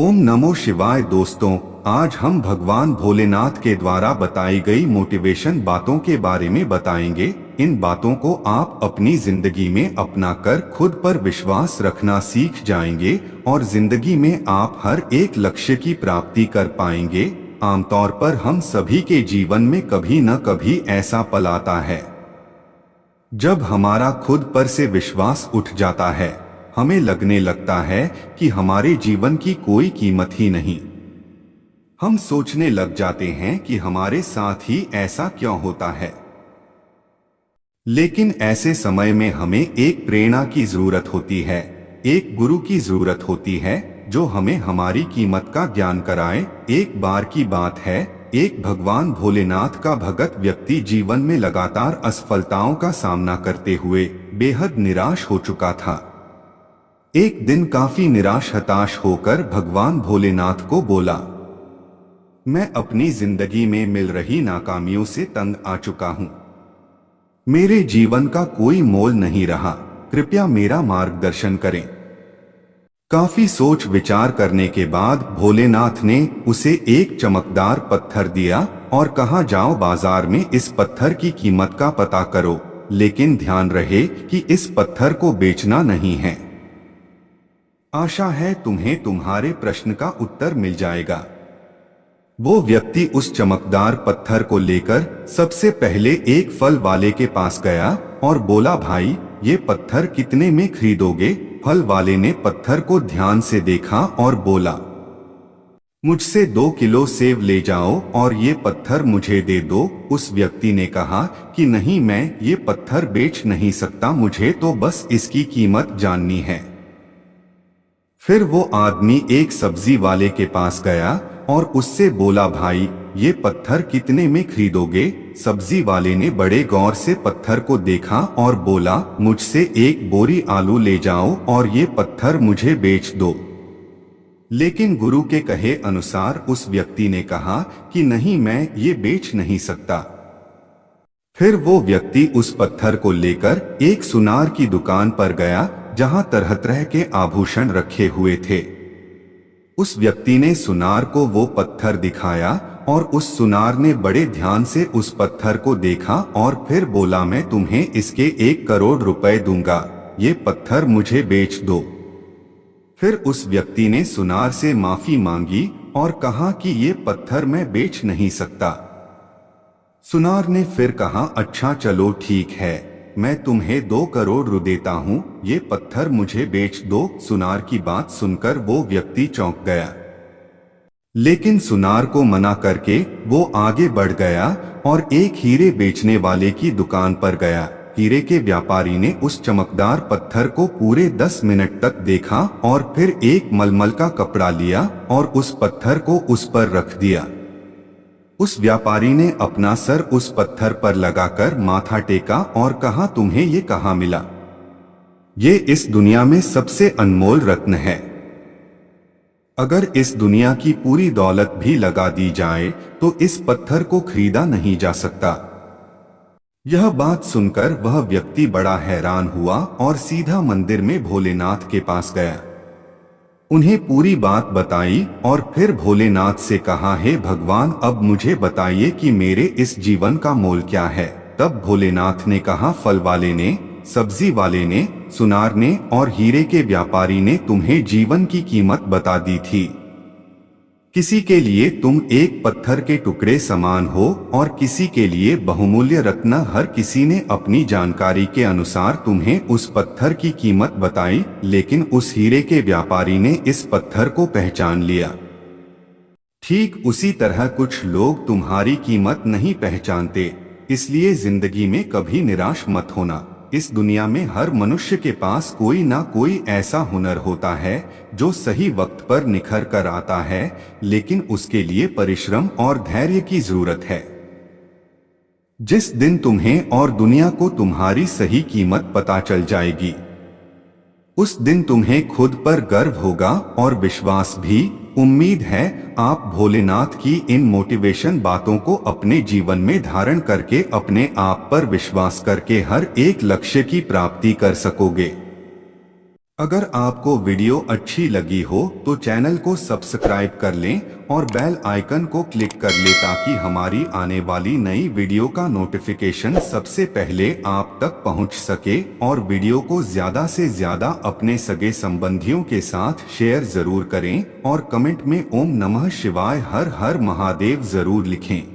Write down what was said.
ओम नमो शिवाय। दोस्तों, आज हम भगवान भोलेनाथ के द्वारा बताई गई मोटिवेशन बातों के बारे में बताएंगे। इन बातों को आप अपनी जिंदगी में अपनाकर खुद पर विश्वास रखना सीख जाएंगे और जिंदगी में आप हर एक लक्ष्य की प्राप्ति कर पाएंगे। आमतौर पर हम सभी के जीवन में कभी न कभी ऐसा पल आता है जब हमारा खुद पर से विश्वास उठ जाता है। हमें लगने लगता है कि हमारे जीवन की कोई कीमत ही नहीं। हम सोचने लग जाते हैं कि हमारे साथ ही ऐसा क्यों होता है। लेकिन ऐसे समय में हमें एक प्रेरणा की जरूरत होती है, एक गुरु की जरूरत होती है जो हमें हमारी कीमत का ज्ञान कराए। एक बार की बात है, एक भगवान भोलेनाथ का भगत व्यक्ति जीवन में लगातार असफलताओं का सामना करते हुए बेहद निराश हो चुका था। एक दिन काफी निराश हताश होकर भगवान भोलेनाथ को बोला, मैं अपनी जिंदगी में मिल रही नाकामियों से तंग आ चुका हूं। मेरे जीवन का कोई मोल नहीं रहा, कृपया मेरा मार्गदर्शन करें। काफी सोच विचार करने के बाद भोलेनाथ ने उसे एक चमकदार पत्थर दिया और कहा, जाओ बाजार में इस पत्थर की कीमत का पता करो, लेकिन ध्यान रहे कि इस पत्थर को बेचना नहीं है। आशा है तुम्हें तुम्हारे प्रश्न का उत्तर मिल जाएगा। वो व्यक्ति उस चमकदार पत्थर को लेकर सबसे पहले एक फल वाले के पास गया और बोला, भाई ये पत्थर कितने में खरीदोगे? फल वाले ने पत्थर को ध्यान से देखा और बोला, मुझसे 2 किलो सेब ले जाओ और ये पत्थर मुझे दे दो। उस व्यक्ति ने कहा कि नहीं, मैं ये पत्थर बेच नहीं सकता, मुझे तो बस इसकी कीमत जाननी है। फिर वो आदमी एक सब्जी वाले के पास गया और उससे बोला, भाई ये पत्थर कितने में खरीदोगे? सब्जी वाले ने बड़े गौर से पत्थर को देखा और बोला, मुझसे 1 बोरी आलू ले जाओ और ये पत्थर मुझे बेच दो। लेकिन गुरु के कहे अनुसार उस व्यक्ति ने कहा कि नहीं, मैं ये बेच नहीं सकता। फिर वो व्यक्ति उस पत्थर को लेकर एक सुनार की दुकान पर गया जहां तरह तरह के आभूषण रखे हुए थे। उस व्यक्ति ने सुनार को वो पत्थर दिखाया और उस सुनार ने बड़े ध्यान से उस पत्थर को देखा और फिर बोला, मैं तुम्हें इसके 1 करोड़ रुपए दूंगा, ये पत्थर मुझे बेच दो। फिर उस व्यक्ति ने सुनार से माफी मांगी और कहा कि ये पत्थर मैं बेच नहीं सकता। सुनार ने फिर कहा, अच्छा चलो ठीक है, मैं तुम्हें 2 करोड़ रु देता हूँ, ये पत्थर मुझे बेच दो। सुनार की बात सुनकर वो व्यक्ति चौंक गया, लेकिन सुनार को मना करके वो आगे बढ़ गया और एक हीरे बेचने वाले की दुकान पर गया। हीरे के व्यापारी ने उस चमकदार पत्थर को पूरे 10 मिनट तक देखा और फिर एक मलमल का कपड़ा लिया और उस पत्थर को उस पर रख दिया। उस व्यापारी ने अपना सर उस पत्थर पर लगाकर माथा टेका और कहा, तुम्हें ये कहाँ मिला? ये इस दुनिया में सबसे अनमोल रत्न है। अगर इस दुनिया की पूरी दौलत भी लगा दी जाए तो इस पत्थर को खरीदा नहीं जा सकता। यह बात सुनकर वह व्यक्ति बड़ा हैरान हुआ और सीधा मंदिर में भोलेनाथ के पास गया। उन्हें पूरी बात बताई और फिर भोलेनाथ से कहा, हे भगवान, अब मुझे बताइए कि मेरे इस जीवन का मोल क्या है? तब भोलेनाथ ने कहा, फल वाले ने, सब्जी वाले ने, सुनार ने और हीरे के व्यापारी ने तुम्हें जीवन की कीमत बता दी थी। किसी के लिए तुम एक पत्थर के टुकड़े समान हो और किसी के लिए बहुमूल्य रत्न। हर किसी ने अपनी जानकारी के अनुसार तुम्हें उस पत्थर की कीमत बताई, लेकिन उस हीरे के व्यापारी ने इस पत्थर को पहचान लिया। ठीक उसी तरह कुछ लोग तुम्हारी कीमत नहीं पहचानते, इसलिए जिंदगी में कभी निराश मत होना। इस दुनिया में हर मनुष्य के पास कोई ना कोई ऐसा हुनर होता है जो सही वक्त पर निखर कर आता है, लेकिन उसके लिए परिश्रम और धैर्य की जरूरत है। जिस दिन तुम्हें और दुनिया को तुम्हारी सही कीमत पता चल जाएगी, उस दिन तुम्हें खुद पर गर्व होगा और विश्वास भी। उम्मीद है आप भोलेनाथ की इन मोटिवेशन बातों को अपने जीवन में धारण करके अपने आप पर विश्वास करके हर एक लक्ष्य की प्राप्ति कर सकोगे। अगर आपको वीडियो अच्छी लगी हो तो चैनल को सब्सक्राइब कर लें और बेल आइकन को क्लिक कर लें ताकि हमारी आने वाली नई वीडियो का नोटिफिकेशन सबसे पहले आप तक पहुंच सके। और वीडियो को ज्यादा से ज्यादा अपने सगे संबंधियों के साथ शेयर जरूर करें और कमेंट में ओम नमः शिवाय हर हर महादेव जरूर लिखें।